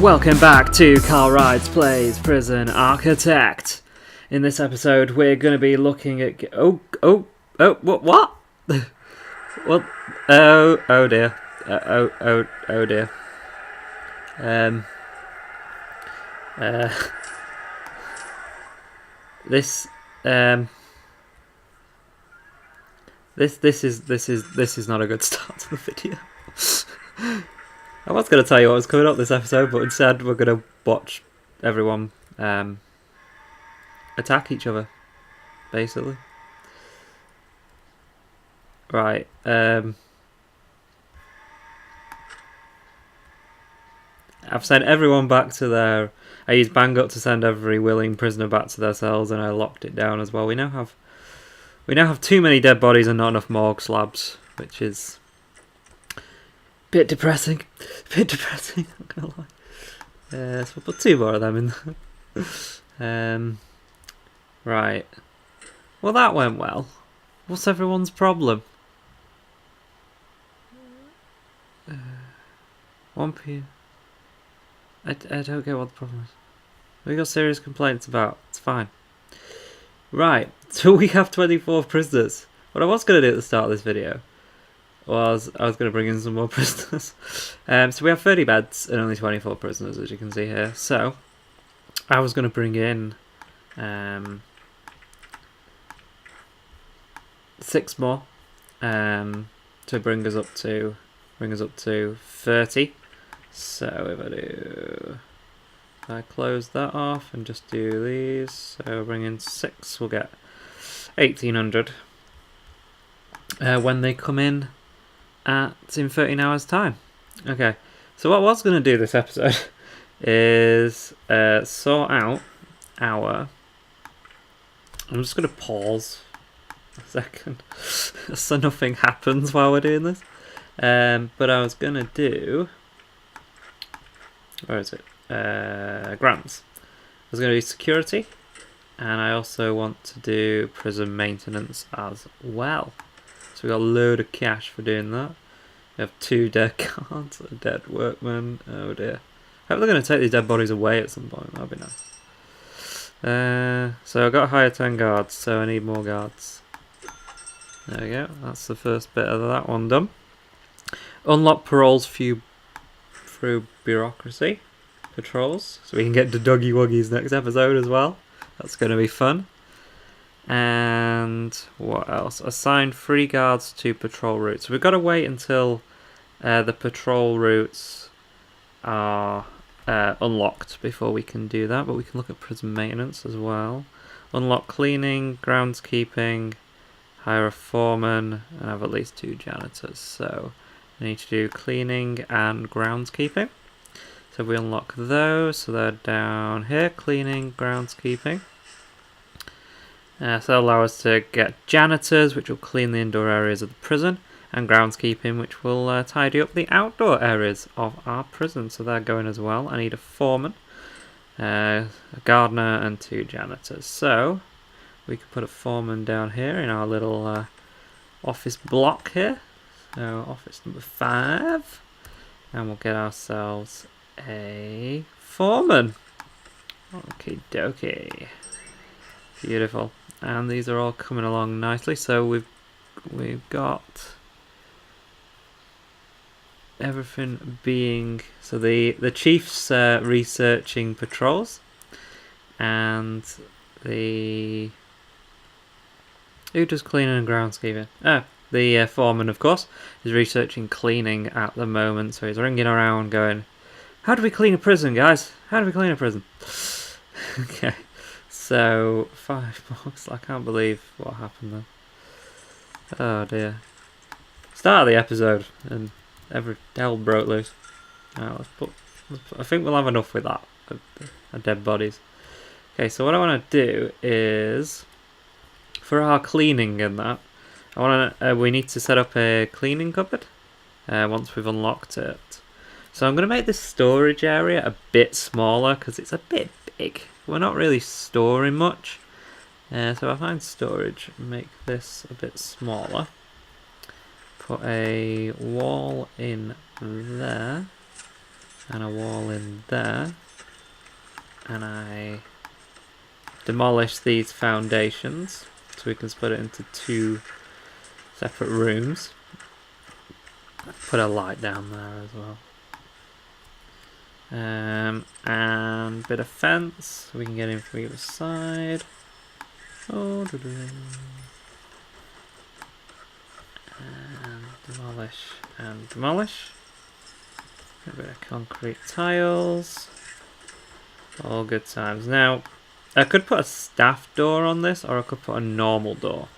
Welcome back to CarlRyds Plays Prison Architect. In this episode, we're going to be looking at... what? What? Oh dear. Oh dear. This is not a good start to the video. I was going to tell you what was coming up this episode, but instead we're going to watch everyone attack each other, basically. Right. I've sent everyone back to their... I used Bang Up to send every willing prisoner back to their cells, and I locked it down as well. We now have too many dead bodies and not enough morgue slabs, which is... Bit depressing, I'm not gonna lie. So we'll put 2 more of them in there. Right. Well, that went well. What's everyone's problem? 1 p.m. I don't get what the problem is. We got serious complaints about. It's fine. Right. So we have 24 prisoners. What I was going to do at the start of this video was I was going to bring in some more prisoners. So we have 30 beds and only 24 prisoners, as you can see here. So I was going to bring in 6 more to bring us up to 30. So if I close that off and just do these, so bring in 6, we'll get 1800 when they come in in 13 hours time. Okay, so what I was going to do this episode is sort out our... I'm just going to pause a second so nothing happens while we're doing this. But I was going to do... Where is it? Grants. I was going to do security, and I also want to do prison maintenance as well. So we got a load of cash for doing that. We have 2 dead guards, a dead workman. Oh dear. I hope they're going to take these dead bodies away at some point. That'd be nice. So I've got to hire 10 guards, so I need more guards. There we go. That's the first bit of that one done. Unlock paroles through bureaucracy patrols, so we can get to Doggy Wuggies next episode as well. That's going to be fun. And what else? Assign 3 guards to patrol routes. We've got to wait until the patrol routes are unlocked before we can do that, but we can look at prison maintenance as well. Unlock cleaning, groundskeeping, hire a foreman, and have at least 2 janitors. So I need to do cleaning and groundskeeping. So we unlock those, so they're down here, cleaning, groundskeeping. So that'll allow us to get janitors, which will clean the indoor areas of the prison, and groundskeeping, which will tidy up the outdoor areas of our prison. So they're going as well. I need a foreman, a gardener, and 2 janitors. So we can put a foreman down here in our little office block here. So office number 5, and we'll get ourselves a foreman. Okie dokie. Beautiful. And these are all coming along nicely. So we've got everything being... So the chief's researching patrols, and the... Who does cleaning and groundskeeping? The foreman, of course, is researching cleaning at the moment. So he's ringing around going, how do we clean a prison, guys? How do we clean a prison? Okay. So, 5 bucks. I can't believe what happened there. Oh dear. Start of the episode and every hell broke loose. Right, I think we'll have enough with that. Dead bodies. Okay, so what I want to do is, for our cleaning and that, we need to set up a cleaning cupboard once we've unlocked it. So I'm going to make this storage area a bit smaller because it's a bit big. We're not really storing much. So I find storage, make this a bit smaller. Put a wall in there. and a wall in there, and I demolish these foundations so we can split it into 2 separate rooms. Put a light down there as well. And a bit of fence so we can get in from either side. And demolish and demolish. A bit of concrete tiles. All good times. Now, I could put a staff door on this, or I could put a normal door.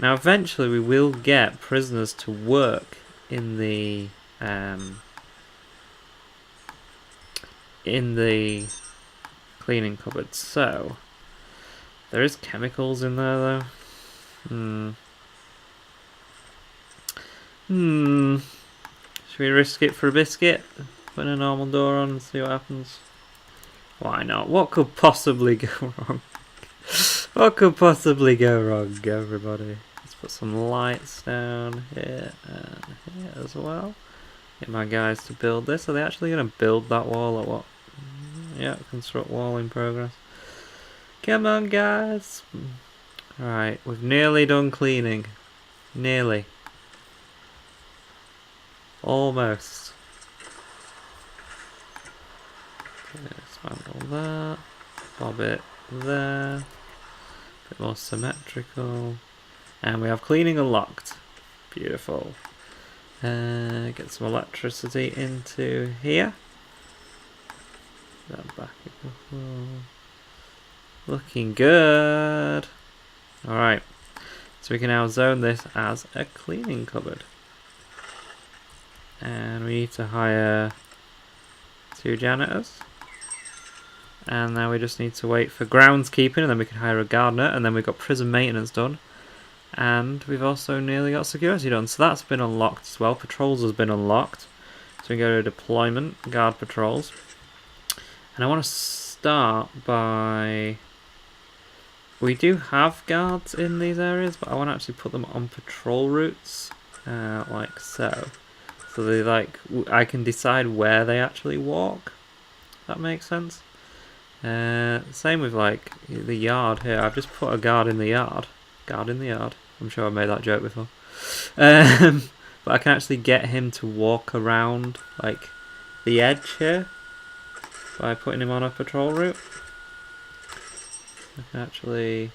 Now, eventually we will get prisoners to work in the cleaning cupboard. So there is chemicals in there, though. Should we risk it for a biscuit? Put a normal door on and see what happens. Why not? What could possibly go wrong? What could possibly go wrong, everybody? Let's put some lights down here and here as well. Get my guys to build this. Are they actually going to build that wall or what? Yeah, construct wall in progress. Come on, guys. Alright, we've nearly done cleaning. Nearly. Almost. Okay, dismantle that. Bob it there. A bit more symmetrical. And we have cleaning unlocked. Beautiful. Get some electricity into here. That back. Looking good. Alright. So we can now zone this as a cleaning cupboard. And we need to hire 2 janitors. And now we just need to wait for groundskeeping, and then we can hire a gardener, and then we've got prison maintenance done. And we've also nearly got security done. So that's been unlocked as well. Patrols has been unlocked. So we can go to deployment, guard patrols. And I want to start by... We do have guards in these areas, but I want to actually put them on patrol routes, like so. So they I can decide where they actually walk. That makes sense. Same with like the yard here. I've just put a guard in the yard. Guard in the yard. I'm sure I made that joke before. But I can actually get him to walk around like the edge here by putting him on a patrol route. I can actually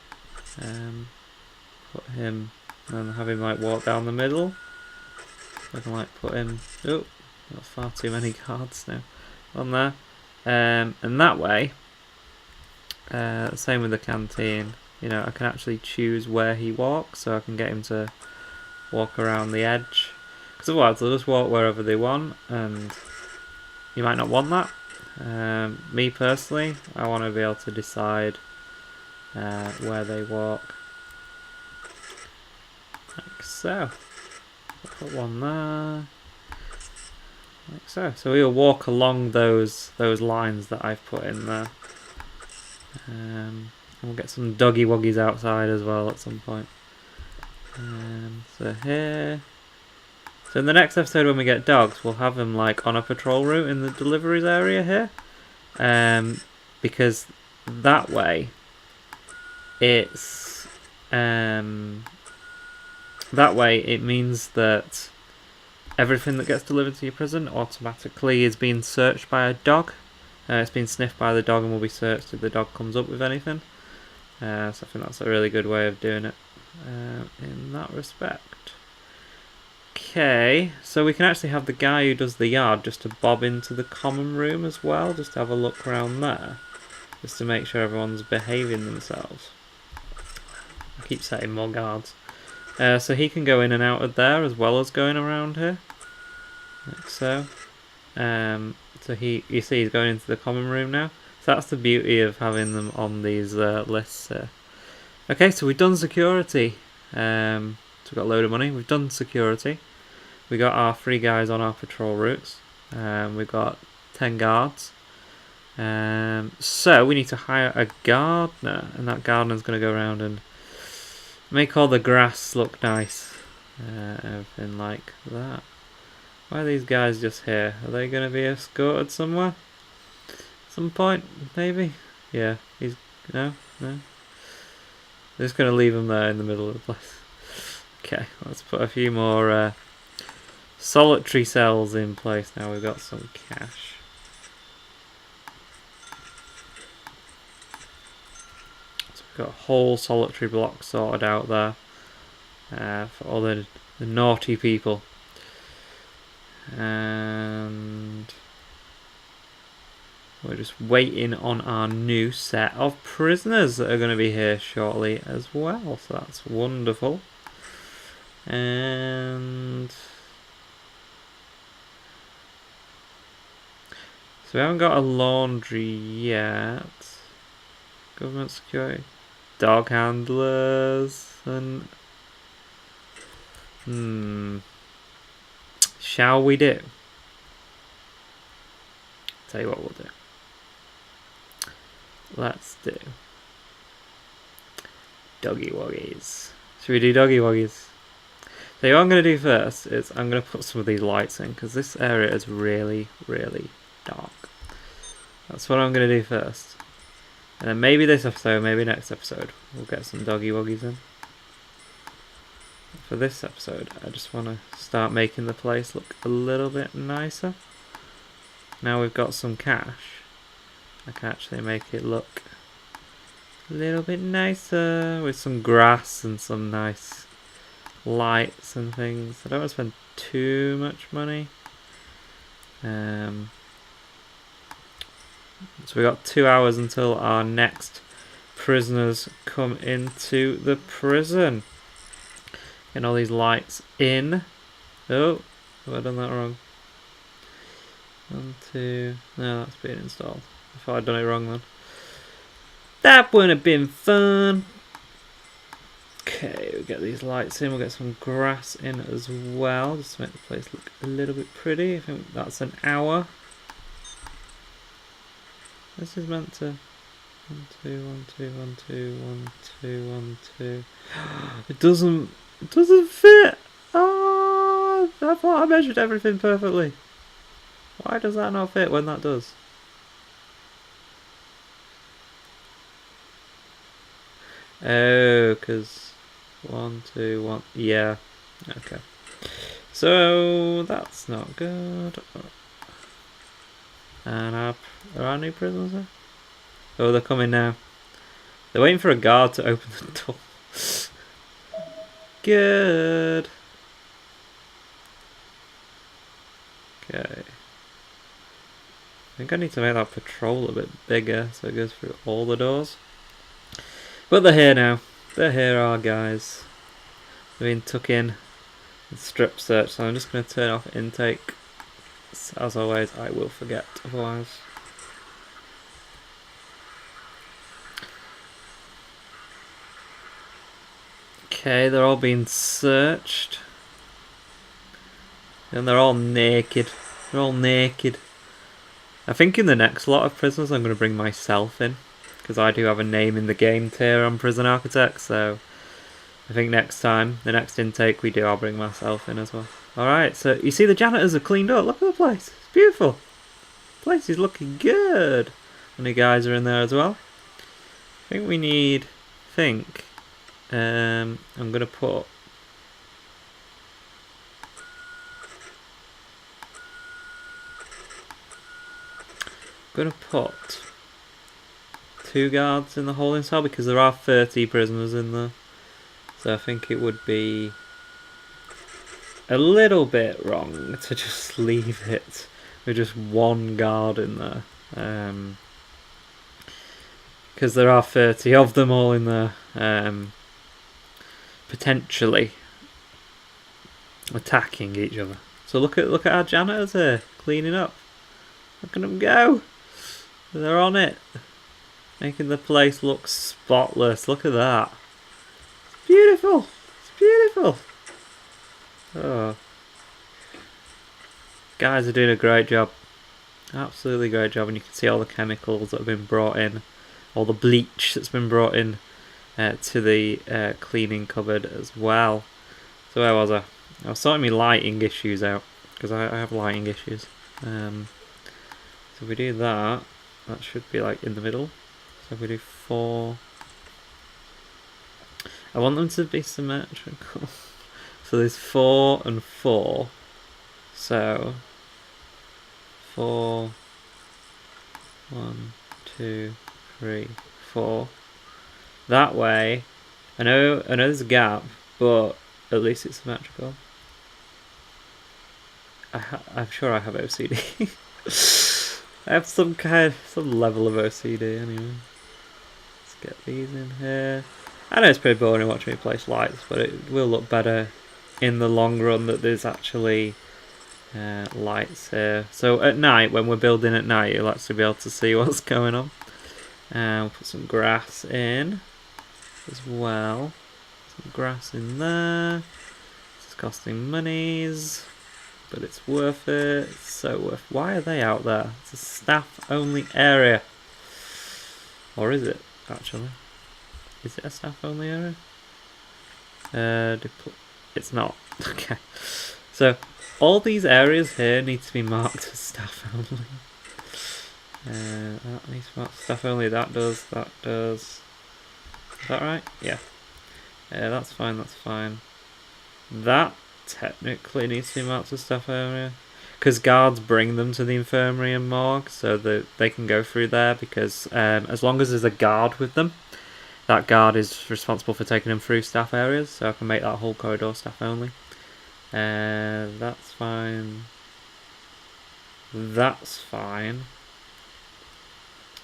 put him and have him like walk down the middle. I can like put him. Oh, got far too many guards now on there. And that way, same with the canteen. You know, I can actually choose where he walks, so I can get him to walk around the edge. Because otherwise, they'll just walk wherever they want, and you might not want that. Me personally, I want to be able to decide where they walk. Like so. I'll put one there. Like so. So we'll walk along those lines that I've put in there. We'll get some doggy woggies outside as well at some point. So here. So in the next episode when we get dogs, we'll have them like on a patrol route in the deliveries area here. Because that way it's that way it means that everything that gets delivered to your prison automatically is being searched by a dog. It's been sniffed by the dog and will be searched if the dog comes up with anything. So I think that's a really good way of doing it in that respect. Okay, so we can actually have the guy who does the yard just to bob into the common room as well, just to have a look around there, just to make sure everyone's behaving themselves. I keep setting more guards. So he can go in and out of there as well as going around here, like so. So you see he's going into the common room now. So that's the beauty of having them on these lists here. Okay, so we've done security. So we've got a load of money. We've done security. We got our 3 guys on our patrol routes. We've got 10 guards. So we need to hire a gardener, and that gardener's going to go around and make all the grass look nice. Everything like that. Why are these guys just here? Are they going to be escorted somewhere? Some point, maybe? Yeah, he's... No? No? They're just going to leave him there in the middle of the place. Okay, let's put a few more solitary cells in place now. We've got some cash. So we've got a whole solitary block sorted out there for all the naughty people. And we're just waiting on our new set of prisoners that are going to be here shortly as well. So that's wonderful. And so we haven't got a laundry yet. Government security, dog handlers, and shall we do? Tell you what we'll do. Let's do doggy woggies. Should we do doggy woggies? So what I'm going to do first is I'm going to put some of these lights in because this area is really, really dark. That's what I'm going to do first. And then maybe this episode, maybe next episode, we'll get some doggy woggies in. For this episode, I just want to start making the place look a little bit nicer. Now we've got some cash, I can actually make it look a little bit nicer with some grass and some nice lights and things. I don't want to spend too much money. So we got 2 hours until our next prisoners come into the prison. Getting all these lights in. Oh, have I done that wrong? 1, 2. No, that's being installed. I thought I'd done it wrong then. That wouldn't have been fun. Okay, we'll get these lights in. We'll get some grass in as well, just to make the place look a little bit pretty. I think that's an hour. This is meant to 1, 2, 1, 2, 1, 2, 1, 2, 1, 2. It doesn't fit. Oh, I thought I measured everything perfectly. Why does that not fit when that does? Oh, because 1, 2, 1. Yeah. Okay. So that's not good. And are our new prisoners there? Oh, they're coming now. They're waiting for a guard to open the door. Good. Okay. I think I need to make that patrol a bit bigger so it goes through all the doors. But they're here now. They're here, our guys. They've been took in and strip search, so I'm just going to turn off intake. As always, I will forget otherwise. Okay, they're all being searched. And they're all naked. They're all naked. I think in the next lot of prisoners I'm going to bring myself in, because I do have a name in the game tier on Prison Architect, so I think next time, the next intake we do, I'll bring myself in as well. Alright, so you see the janitors are cleaned up. Look at the place. It's beautiful. The place is looking good. And the guys are in there as well. I think we need... I'm going to put... going to put 2 guards in the holding cell because there are 30 prisoners in there. So I think it would be a little bit wrong to just leave it with just 1 guard in there. Because there are 30 of them all in there, potentially attacking each other. So look at our janitors here, cleaning up. Look at them go. They're on it. Making the place look spotless. Look at that. It's beautiful. It's beautiful. Oh. Guys are doing a great job. Absolutely great job. And you can see all the chemicals that have been brought in. All the bleach that's been brought in to the cleaning cupboard as well. So where was I? I was sorting my lighting issues out. because I have lighting issues. So if we do that, that should be like in the middle. So if we do 4, I want them to be symmetrical. So there's 4 and 4. So 4, 1, 2, 3, 4. That way, I know there's a gap, but at least it's symmetrical. I'm sure I have OCD. I have some level of OCD anyway. Let's get these in here. I know it's pretty boring watching me place lights, but it will look better in the long run that there's actually lights here. So at night, when we're building at night, you'll actually be able to see what's going on. We'll put some grass in as well. Some grass in there. It's costing monies, but it's worth it. It's so worth. Why are they out there? It's a staff-only area. Or is it, actually? Is it a staff-only area? It's not. Okay. So, all these areas here need to be marked as staff-only. That needs to be marked as staff-only. That does. That does. Is that right? Yeah. That's fine. That's fine. That technically needs to be marked as staff area. Because guards bring them to the infirmary and morgue, so that they can go through there, because as long as there's a guard with them, that guard is responsible for taking them through staff areas, so I can make that whole corridor staff only. That's fine. That's fine.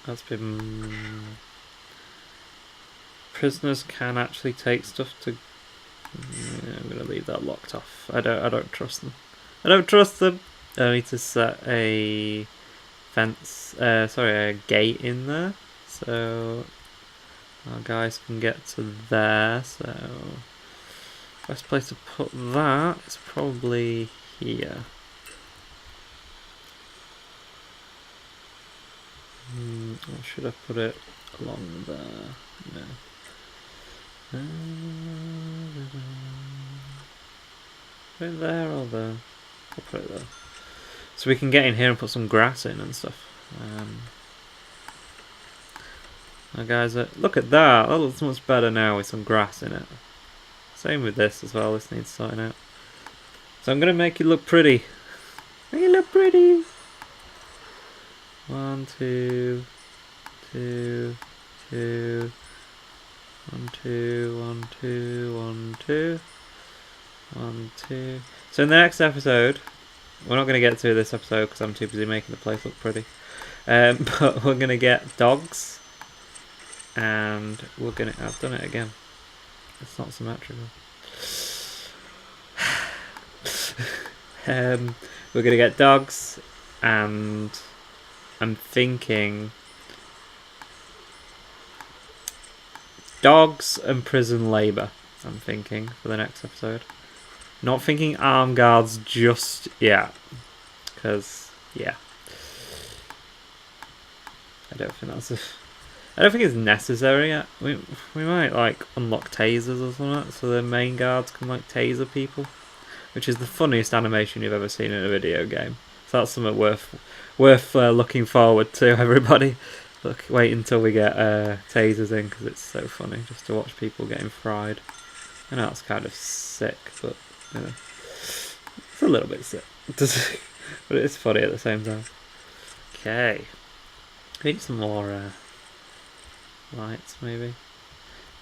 That's been... Prisoners can actually take stuff to... Yeah, I'm going to leave that locked off. I don't trust them. I don't trust them! I need to set a fence, a gate in there, so our guys can get to there. So best place to put that is probably here. Or should I put it along there? No. Put it there or there? I'll put it there. So we can get in here and put some grass in and stuff. Now guys, look at that! That looks much better now with some grass in it. Same with this as well, this needs sorting out. So I'm going to make it look pretty. Make it look pretty! 1, 2, 2, 2, 1, 2, 1, 2, 1, 2, 1, 2. So in the next episode, we're not going to get to this episode because I'm too busy making the place look pretty. But we're going to get dogs, and we're going to... I've done it again. It's not symmetrical. We're going to get dogs, and I'm thinking... dogs and prison labour, I'm thinking, for the next episode. Not thinking armed guards just yet, because, yeah. I don't think it's necessary yet. We might, like, unlock tasers or something, so the main guards can, like, taser people. Which is the funniest animation you've ever seen in a video game. So that's something worth looking forward to, everybody. Wait until we get tasers in, because it's so funny just to watch people getting fried. I know that's kind of sick, but you know, it's a little bit sick. But it's funny at the same time. Okay. We need some more lights, maybe.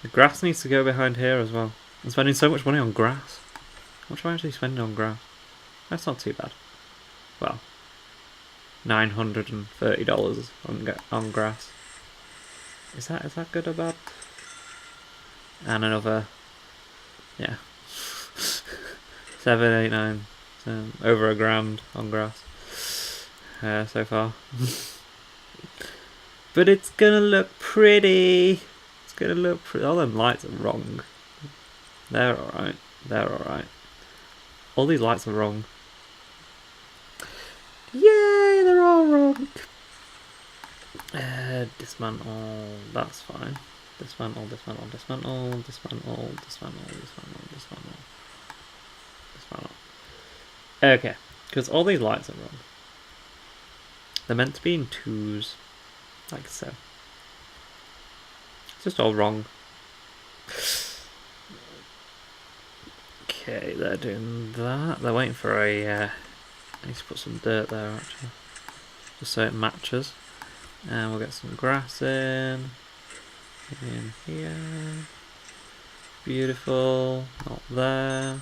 The grass needs to go behind here as well. I'm spending so much money on grass. How much am I actually spending on grass? That's not too bad. Well, $930 on grass. Is that good or bad? And another, yeah, 7, 8, 9, over $1,000 on grass so far. But it's gonna look pretty. It's gonna look pretty. All them lights are wrong. They're alright. They're alright. All these lights are wrong. Yay, they're all wrong. Dismantle, that's fine. Dismantle, dismantle, dismantle, dismantle, dismantle, dismantle, dismantle, dismantle. Okay, Because all these lights are wrong. They're meant to be in 2s, like so. It's just all wrong. Okay, they're doing that. They're waiting for a... I need to put some dirt there, actually. Just so it matches. And we'll get some grass in here. Beautiful. Not there.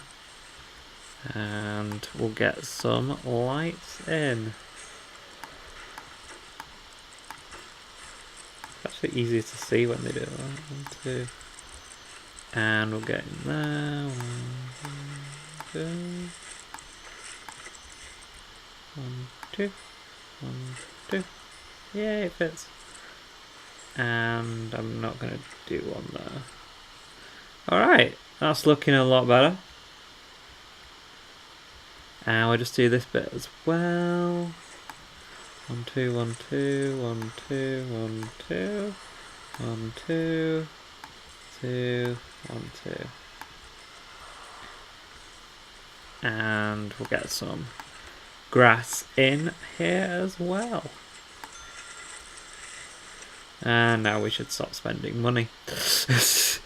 And we'll get some lights in. It's actually easier to see when they do that. 1, 2. And we'll get in there. 1, 2. 1, 2. 1, 2. Yay, it fits. And I'm not going to do one there. Alright, that's looking a lot better. And we'll just do this bit as well. 1, 2, 1, 2, 1, 2, 1, 2, 1, 2, 2, 1, 2. And we'll get some grass in here as well. And now we should stop spending money. Because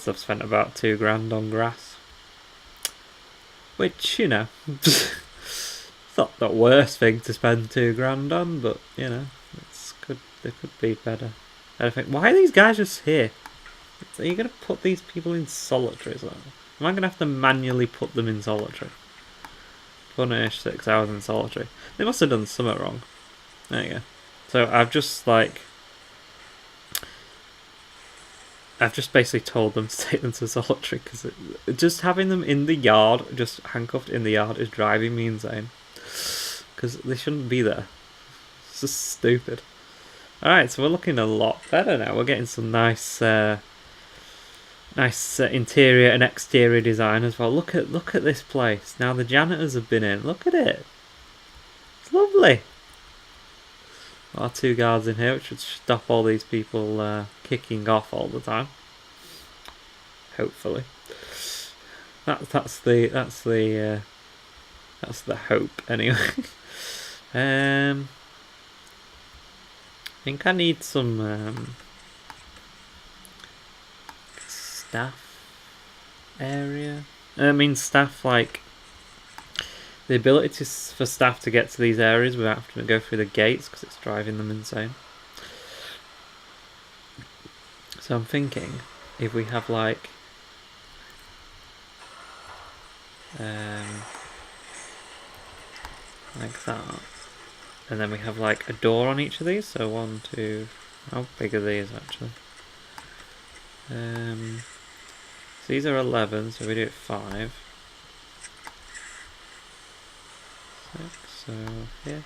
I've spent about £2 on grass. Which, you know, it's not the worst thing to spend £2 on, but, you know, they could be better. I think, why are these guys just here? Are you going to put these people in solitary as well? Am I going to have to manually put them in solitary? Punish 6 hours in solitary. They must have done something wrong. There you go. So I've just basically told them to take them to solitary, because just having them in the yard, just handcuffed in the yard, is driving me insane. Because they shouldn't be there. It's just stupid. Alright, so we're looking a lot better now. We're getting some nice interior and exterior design as well. Look at this place. Now the janitors have been in. Look at it. It's lovely. Our 2 guards in here, which should stop all these people kicking off all the time. Hopefully, that's the hope anyway. I think I need some staff area. I mean staff, like the ability for staff to get to these areas without having to go through the gates, because it's driving them insane. So I'm thinking, if we have like that, and then we have like a door on each of these, so 1, 2, how big are these actually? So these are 11, so we do it 5. 6, so here.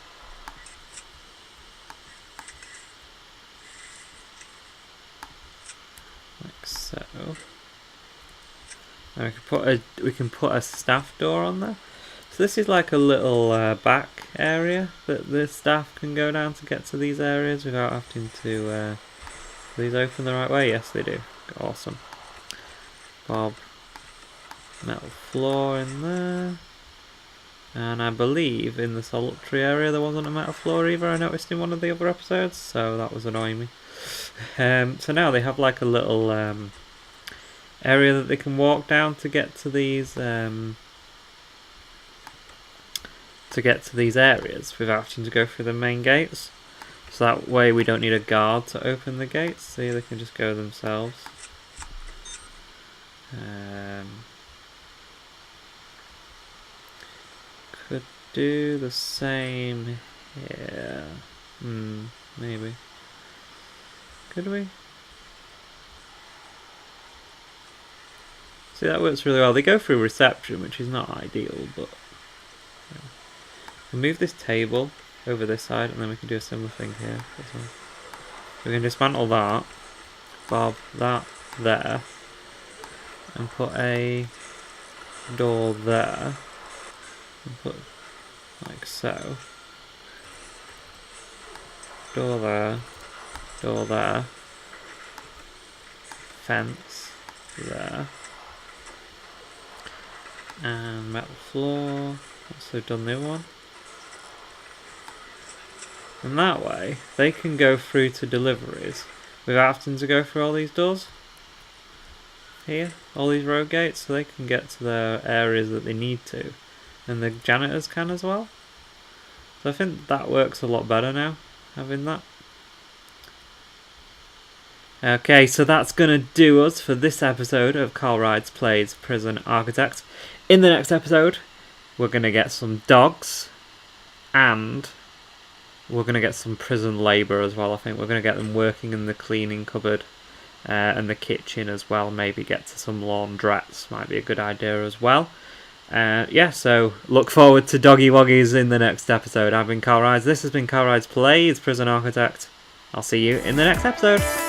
Like so. And we can put a staff door on there. So this is like a little back area that the staff can go down to get to these areas without having to. Do these open the right way? Yes, they do. Awesome. Bob. Metal floor in there. And I believe in the solitary area there wasn't a metal floor either, I noticed in one of the other episodes, so that was annoying me. So now they have like a little area that they can walk down to get to these areas without having to go through the main gates. So that way we don't need a guard to open the gates. See, they can just go themselves. Could do the same here. Maybe. Could we? See, that works really well. They go through reception, which is not ideal, but yeah. We'll move this table over this side, and then we can do a similar thing here. We can dismantle that, bob that there, and put a door there, and put like so. Door there, fence there, and metal floor. Also done the other one. And that way, they can go through to deliveries without having to go through all these doors. Here, all these road gates, so they can get to their areas that they need to. And the janitors can as well. So I think that works a lot better now, having that. Okay, so that's going to do us for this episode of CarlRyds Plays Prison Architect. In the next episode, we're going to get some dogs, and we're going to get some prison labour as well. I think we're going to get them working in the cleaning cupboard and the kitchen as well. Maybe get to some laundrettes, might be a good idea as well. Yeah, so look forward to Doggy Woggies in the next episode. I've been CarlRyds. This has been CarlRyds Plays Prison Architect. I'll see you in the next episode.